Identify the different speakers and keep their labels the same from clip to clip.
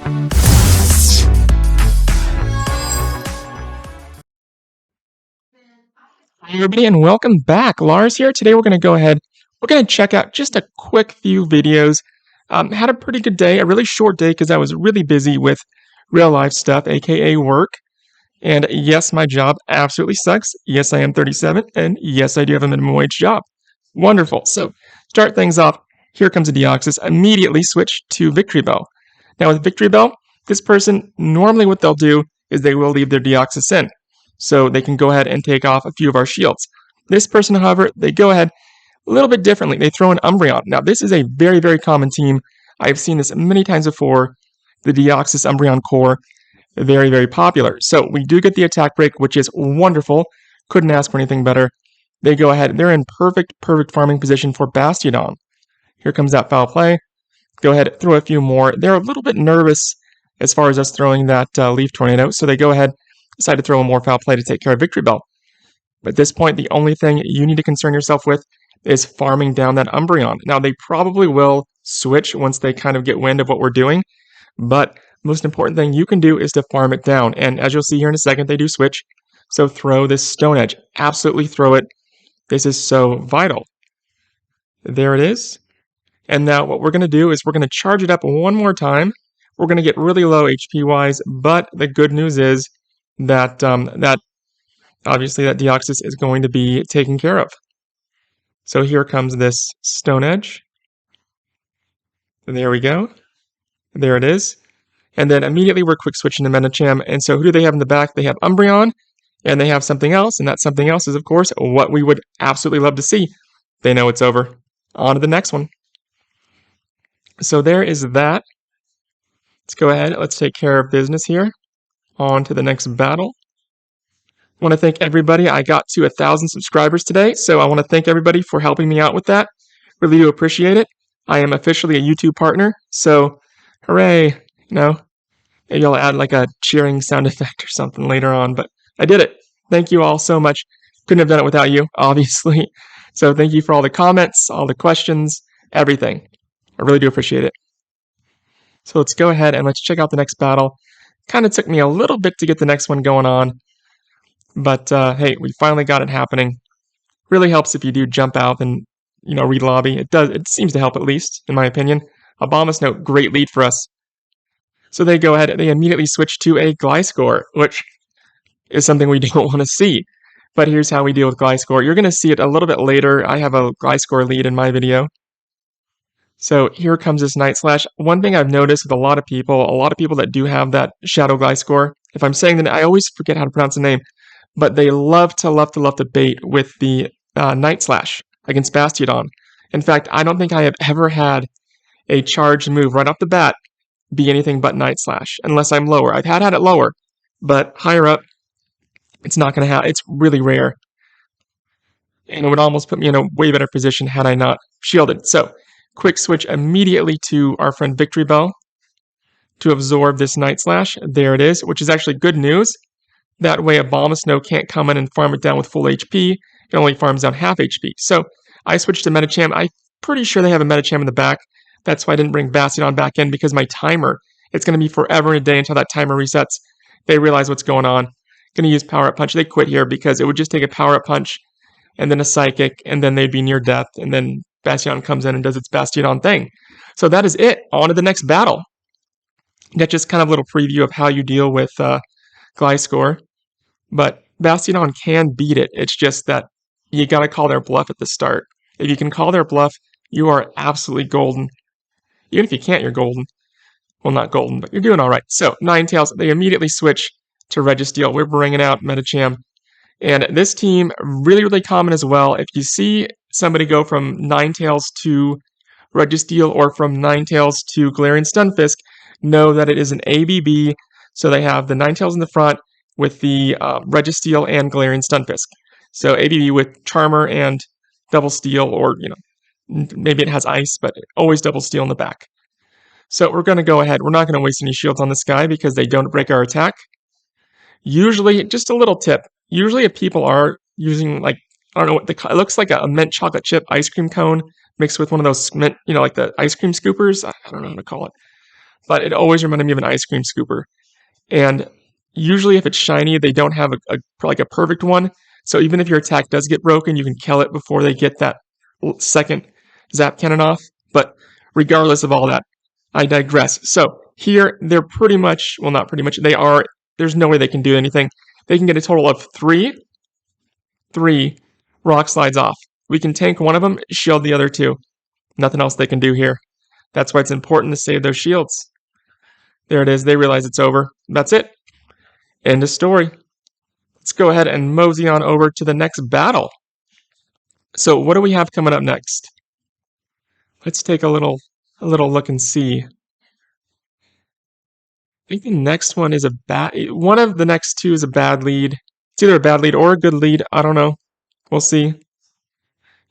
Speaker 1: Hi everybody and welcome back. Lars here. Today we're going to go ahead, we're going to check out just a quick few videos. Had a pretty good day, a really short day because I was really busy with real life stuff, aka work. And yes, my job absolutely sucks. Yes, I am 37, and yes, I do have a minimum wage job. Wonderful. So, start things off. Here comes a Deoxys. Immediately switch to Victory Bell. Now with Victory Bell, this person, normally what they'll do is they will leave their Deoxys in, so they can go ahead and take off a few of our shields. This person, however, they go ahead a little bit differently. They throw an Umbreon. Now, this is a very, very common team. I've seen this many times before. The Deoxys Umbreon core, very, very popular. So we do get the attack break, which is wonderful. Couldn't ask for anything better. They go ahead. They're in perfect farming position for Bastiodon. Here comes that foul play. Go ahead, throw a few more. They're a little bit nervous as far as us throwing that Leaf Tornado, so they go ahead, decide to throw a more foul play to take care of Victory Bell. But at this point, the only thing you need to concern yourself with is farming down that Umbreon. Now, they probably will switch once they kind of get wind of what we're doing, but most important thing you can do is to farm it down. And as you'll see here in a second, they do switch. So throw this Stone Edge. Absolutely throw it. This is so vital. There it is. And now what we're going to do is we're going to charge it up one more time. We're going to get really low HP-wise, but the good news is that obviously that Deoxys is going to be taken care of. So here comes this Stone Edge. There we go. There it is. And then immediately we're quick switching to Medicham. And so who do they have in the back? They have Umbreon, and they have something else. And that something else is, of course, what we would absolutely love to see. They know it's over. On to the next one. So there is that. Let's go ahead. Let's take care of business here. On to the next battle. I want to thank everybody. I got to 1,000 subscribers today, so I want to thank everybody for helping me out with that. Really do appreciate it. I am officially a YouTube partner, so hooray. Maybe I'll add like a cheering sound effect or something later on, but I did it. Thank you all so much. Couldn't have done it without you, obviously. So thank you for all the comments, all the questions, everything. I really do appreciate it. So let's go ahead and let's check out the next battle. Kind of took me a little bit to get the next one going on, but hey, we finally got it happening. Really helps if you do jump out and read lobby. It seems to help, at least in my opinion. Abomasnow, great lead for us. So they go ahead and they immediately switch to a Gliscor, which is something we don't want to see. But here's how we deal with Gliscor. You're going to see it a little bit later. I have a Gliscor lead in my video. So here comes this Night Slash. One thing I've noticed with a lot of people that do have that Shadow Gliscor, if I'm saying that, I always forget how to pronounce the name, but they love to bait with the Night Slash against Bastiodon. In fact, I don't think I have ever had a charged move right off the bat be anything but Night Slash, unless I'm lower. I've had it lower, but higher up, it's not going to have. It's really rare, and it would almost put me in a way better position had I not shielded. So, quick switch immediately to our friend Victory Bell to absorb this Night Slash. There it is, which is actually good news. That way, Abomasnow can't come in and farm it down with full HP. It only farms down half HP. So, I switched to Medicham. I'm pretty sure they have a Medicham in the back. That's why I didn't bring Bastiodon back in, because my timer, it's going to be forever and a day until that timer resets. They realize what's going on. Going to use Power Up Punch. They quit here because it would just take a Power Up Punch and then a Psychic, and then they'd be near death, and then Bastiodon comes in and does its Bastiodon thing. So that is it. On to the next battle. That's just kind of a little preview of how you deal with Gliscor. But Bastiodon can beat it. It's just that you got to call their bluff at the start. If you can call their bluff, you are absolutely golden. Even if you can't, you're golden. Well, not golden, but you're doing all right. So, Ninetales, they immediately switch to Registeel. We're bringing out Medicham. And this team, really common as well. If you see somebody go from Ninetales to Registeel or from Ninetales to Galarian Stunfisk, know that it is an ABB. So they have the Ninetales in the front with the Registeel and Galarian Stunfisk. So ABB with Charmer and Double Steel, or, maybe it has Ice, but always Double Steel in the back. So we're going to go ahead. We're not going to waste any shields on this guy because they don't break our attack. Usually, just a little tip. Usually if people are using, like, I don't know what it looks like a mint chocolate chip ice cream cone mixed with one of those mint, like the ice cream scoopers. I don't know how to call it. but it always reminded me of an ice cream scooper. And usually if it's shiny, they don't have like a perfect one. So even if your attack does get broken, you can kill it before they get that second zap cannon off. But regardless of all that, I digress. So here, they're pretty much, well, not pretty much, there's no way they can do anything. They can get a total of three rock slides off. We can tank one of them, shield the other two. Nothing else they can do here. That's why it's important to save those shields. There it is. They realize it's over. That's it. End of story. Let's go ahead and mosey on over to the next battle. So what do we have coming up next? Let's take a little look and see. I think the next one is one of the next two is a bad lead. It's either a bad lead or a good lead. I don't know. We'll see.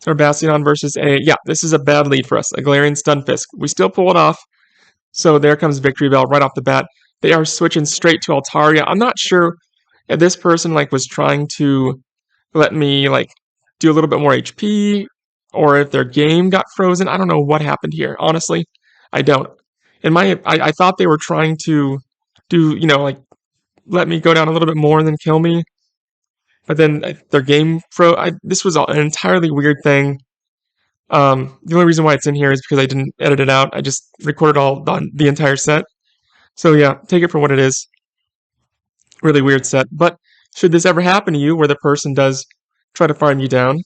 Speaker 1: So our Bastion versus this is a bad lead for us. A Galarian Stunfisk. We still pull it off. So there comes Victory Bell right off the bat. They are switching straight to Altaria. I'm not sure if this person was trying to let me do a little bit more HP, or if their game got frozen. I don't know what happened here. Honestly, I don't. I thought they were trying to do, let me go down a little bit more and then kill me. But then their game froze. This was an entirely weird thing. The only reason why it's in here is because I didn't edit it out. I just recorded the entire set. So yeah, take it for what it is. Really weird set. But should this ever happen to you, where the person does try to farm you down,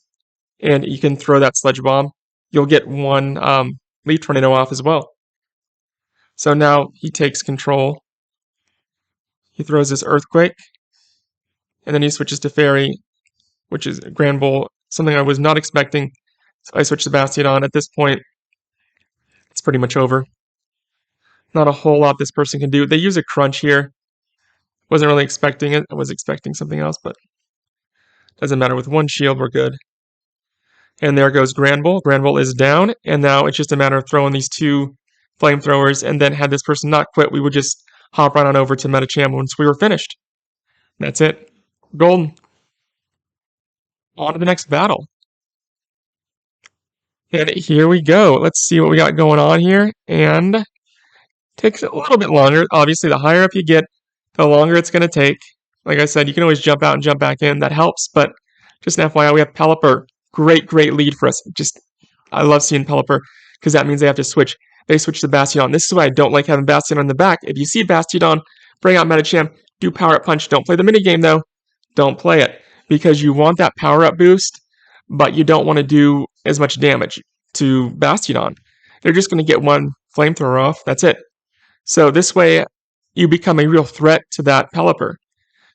Speaker 1: and you can throw that Sludge Bomb, you'll get one Leaf Tornado off as well. So now he takes control. He throws this Earthquake, and then he switches to Fairy, which is Grand Bull, something I was not expecting. So I switch to Bastion. At this point, it's pretty much over. Not a whole lot this person can do. They use a Crunch here. Wasn't really expecting it. I was expecting something else, but doesn't matter. With one shield, we're good. And there goes Grand Bull. Grand Bull is down, and now it's just a matter of throwing these two flamethrowers, and then had this person not quit, we would just hop right on over to Medicham once we were finished. That's it. Golden. On to the next battle. And here we go. Let's see what we got going on here. And takes a little bit longer. Obviously, the higher up you get, the longer it's going to take. Like I said, you can always jump out and jump back in. That helps. But just an FYI, we have Pelipper. Great lead for us. I love seeing Pelipper because that means they have to switch. They switch to Bastion. This is why I don't like having Bastion in the back. If you see Bastion, bring out Medicham, do Power Up Punch. Don't play the minigame, though. Don't play it. Because you want that Power Up boost, but you don't want to do as much damage to Bastion. They're just going to get one flamethrower off. That's it. So this way, you become a real threat to that Pelipper.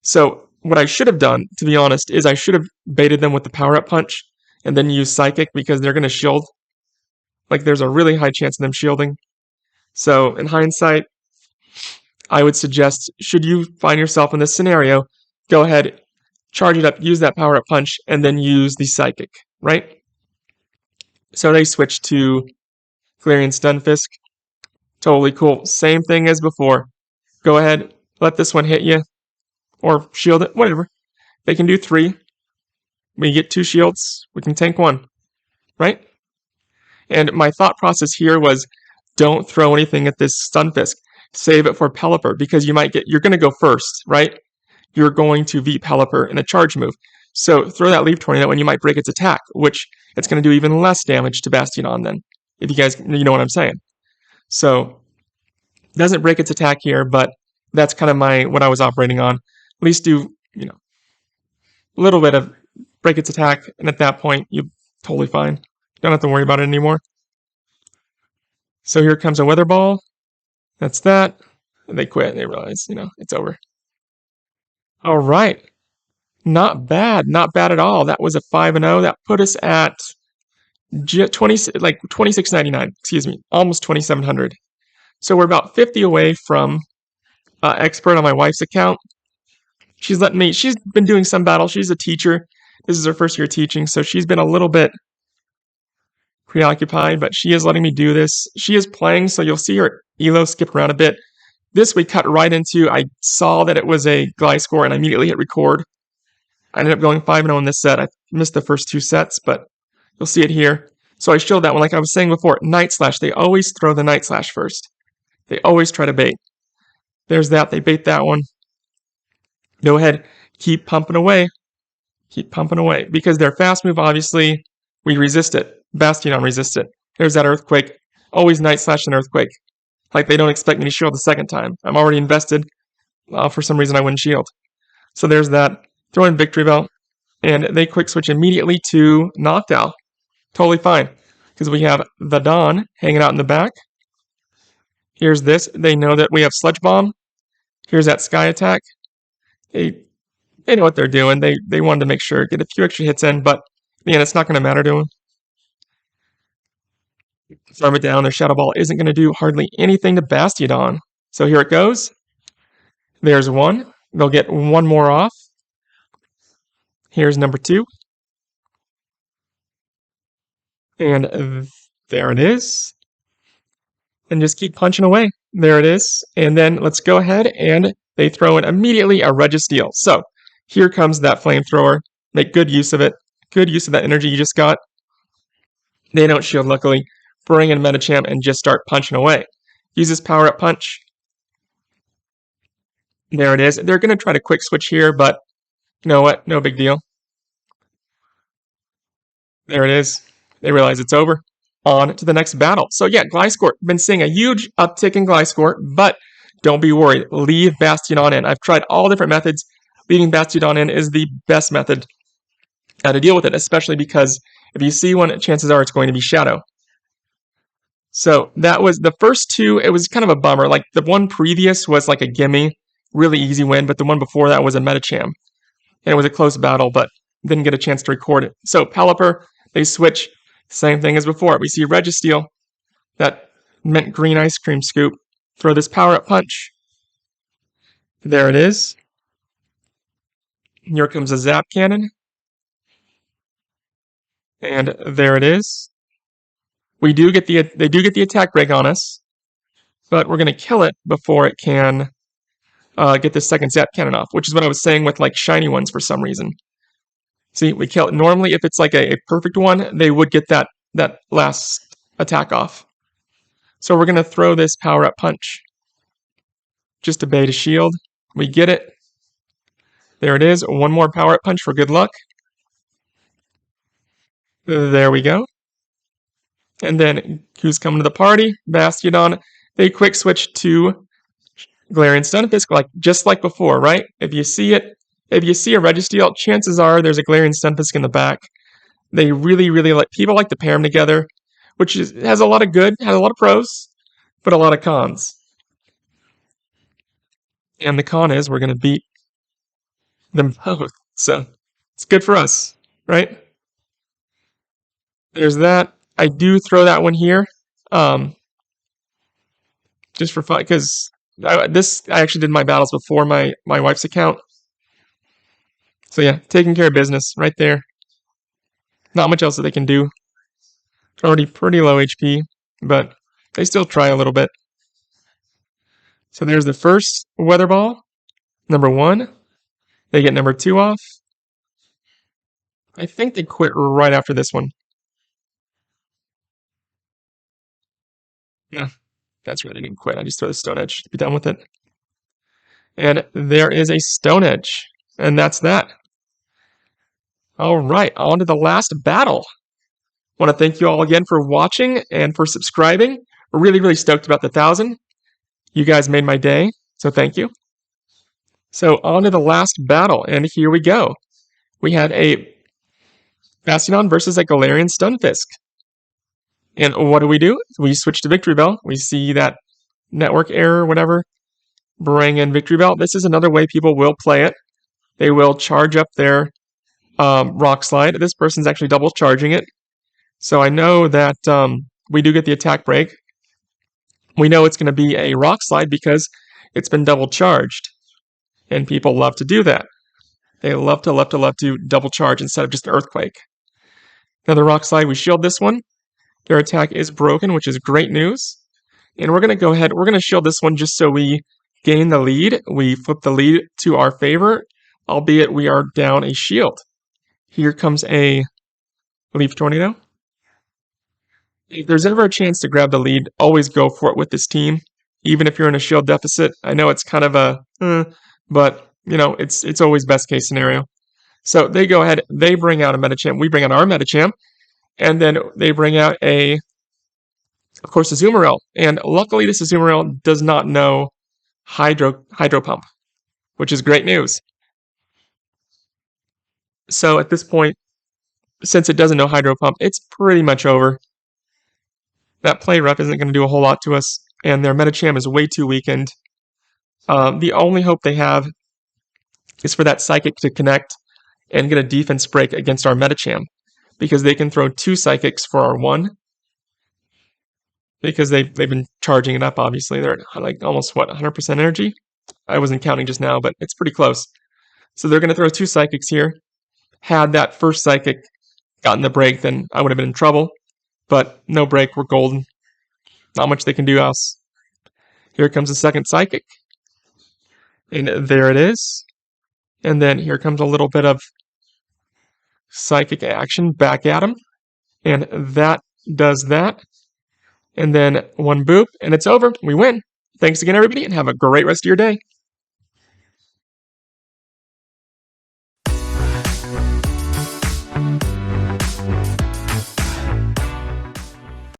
Speaker 1: So what I should have done, to be honest, is I should have baited them with the Power Up Punch and then use Psychic, because they're going to shield. There's a really high chance of them shielding. So in hindsight, I would suggest, should you find yourself in this scenario, go ahead, charge it up, use that Power Up Punch, and then use the Psychic, right? So they switch to Galarian Stunfisk. Totally cool. Same thing as before. Go ahead, let this one hit you, or shield it, whatever. They can do 3. We get 2 shields, we can tank 1, right? And my thought process here was, don't throw anything at this Stunfisk. Save it for Pelipper, because you're going to go first, right? You're going to beat Pelipper in a charge move. So throw that Leaf Tornado and you might break its attack, which it's going to do even less damage to Bastion then, if you guys know what I'm saying. So it doesn't break its attack here, but that's kind of what I was operating on. At least do, a little bit of break its attack, and at that point, you're totally fine. Don't have to worry about it anymore. So here comes a Weather Ball. That's that. And they quit. They realize, it's over. All right. Not bad. Not bad at all. That was a 5-0. That put us at 26.99. Excuse me. Almost 2,700. So we're about 50 away from expert on my wife's account. She's been doing some battles. She's a teacher. This is her first year teaching, so she's been a little bit preoccupied, but she is letting me do this. She is playing, so you'll see her elo skip around a bit. This we cut right into. I saw that it was a Gliscor, and I immediately hit record. I ended up going 5-0 in this set. I missed the first 2 sets, but you'll see it here. So I showed that one, like I was saying before, Night Slash. They always throw the Night Slash first. They always try to bait. There's that. They bait that one. Go ahead. Keep pumping away. Keep pumping away. Because their fast move, obviously, we resist it. Bastion resists it. There's that Earthquake. Always Night Slash and Earthquake. Like they don't expect me to shield the second time. I'm already invested. For some reason, I wouldn't shield. So there's that. Throw in Victory Bell. And they quick switch immediately to Noctowl. Totally fine. Because we have the Dawn hanging out in the back. Here's this. They know that we have Sludge Bomb. Here's that Sky Attack. They know what they're doing. They wanted to make sure, get a few extra hits in, but man, it's not going to matter to them. Farm it down. Their Shadow Ball isn't going to do hardly anything to Bastiodon. So here it goes. There's one. They'll get one more off. Here's number 2. And there it is. And just keep punching away. There it is. And then let's go ahead and they throw in immediately a Registeel. So here comes that Flamethrower. Make good use of it. Good use of that energy you just got. They don't shield, luckily. Bring in Medicham and just start punching away. Use this Power-Up Punch. There it is. They're going to try to quick switch here, but you know what? No big deal. There it is. They realize it's over. On to the next battle. So yeah, Gliscor. Been seeing a huge uptick in Gliscor, but don't be worried. Leave Bastiodon in. I've tried all different methods. Leaving Bastiodon in is the best method to deal with it, especially because if you see one, chances are it's going to be Shadow. So that was the first 2. It was kind of a bummer. Like the one previous was like a gimme, really easy win, but the one before that was a Medicham. And it was a close battle, but didn't get a chance to record it. So Pelipper, they switch. Same thing as before. We see Registeel, that mint green ice cream scoop. Throw this Power-Up Punch. There it is. Here comes a Zap Cannon. And there it is. They do get the attack break on us, but we're going to kill it before it can get the second Zap Cannon off, which is what I was saying with like shiny ones for some reason. See, we kill it. Normally, if it's like a perfect one, they would get that last attack off. So we're going to throw this Power-Up Punch. Just to bait a shield. We get it. There it is. One more Power-Up Punch for good luck. There we go. And then who's coming to the party? Bastiodon. They quick switch to Galarian Stunfisk, just like before, right? If you see a Registeel, chances are there's a Galarian Stunfisk in the back. They really, really like, people like to pair them together, which has a lot of good, has a lot of pros, but a lot of cons. And the con is we're going to beat them both. So it's good for us, right? There's that. I do throw that one here, just for fun, because I actually did my battles before my wife's account. So yeah, taking care of business right there. Not much else that they can do. Already pretty low HP, but they still try a little bit. So there's the first Weather Ball, number 1. They get number 2 off. I think they quit right after this one. Yeah, that's right, I didn't quit. I just throw the Stone Edge to be done with it. And there is a Stone Edge, and that's that. All right, on to the last battle. I want to thank you all again for watching and for subscribing. We're really, really stoked about the 1,000. You guys made my day, so thank you. So on to the last battle, and here we go. We had a Bastiodon versus a Galarian Stunfisk. And what do? We switch to Victory Bell. We see that network error, whatever. Bring in Victory Bell. This is another way people will play it. They will charge up their Rock Slide. This person's actually double charging it. So I know that we do get the attack break. We know it's going to be a Rock Slide because it's been double charged. And people love to do that. They love to double charge instead of just Earthquake. Another Rock Slide, we shield this one. Their attack is broken, which is great news. And we're going to go ahead, we're going to shield this one just so we gain the lead. We flip the lead to our favor, albeit we are down a shield. Here comes a Leaf Tornado. If there's ever a chance to grab the lead, always go for it with this team. even if you're in a shield deficit. I know it's kind of a, but you know, it's always best case scenario. So they go ahead, they bring out a Medicham, we bring out our Medicham, and then they bring out of course, a Azumarill. And luckily, this Azumarill does not know Hydro Pump, which is great news. So at this point, since it doesn't know Hydro Pump, it's pretty much over. That play rough isn't going to do a whole lot to us, and their Medicham is way too weakened. The only hope they have is for that Psychic to connect and get a defense break against our Medicham, because they can throw 2 Psychics for our 1, because they've been charging it up, obviously. They're at like almost, 100% energy? I wasn't counting just now, but it's pretty close. So they're going to throw 2 Psychics here. Had that first Psychic gotten the break, then I would have been in trouble. But no break, we're golden. Not much they can do else. Here comes the second Psychic. And there it is. And then here comes a little bit of Psychic action back at him. And that does that. And then 1 boop, and it's over. We win. Thanks again, everybody, and have a great rest of your day.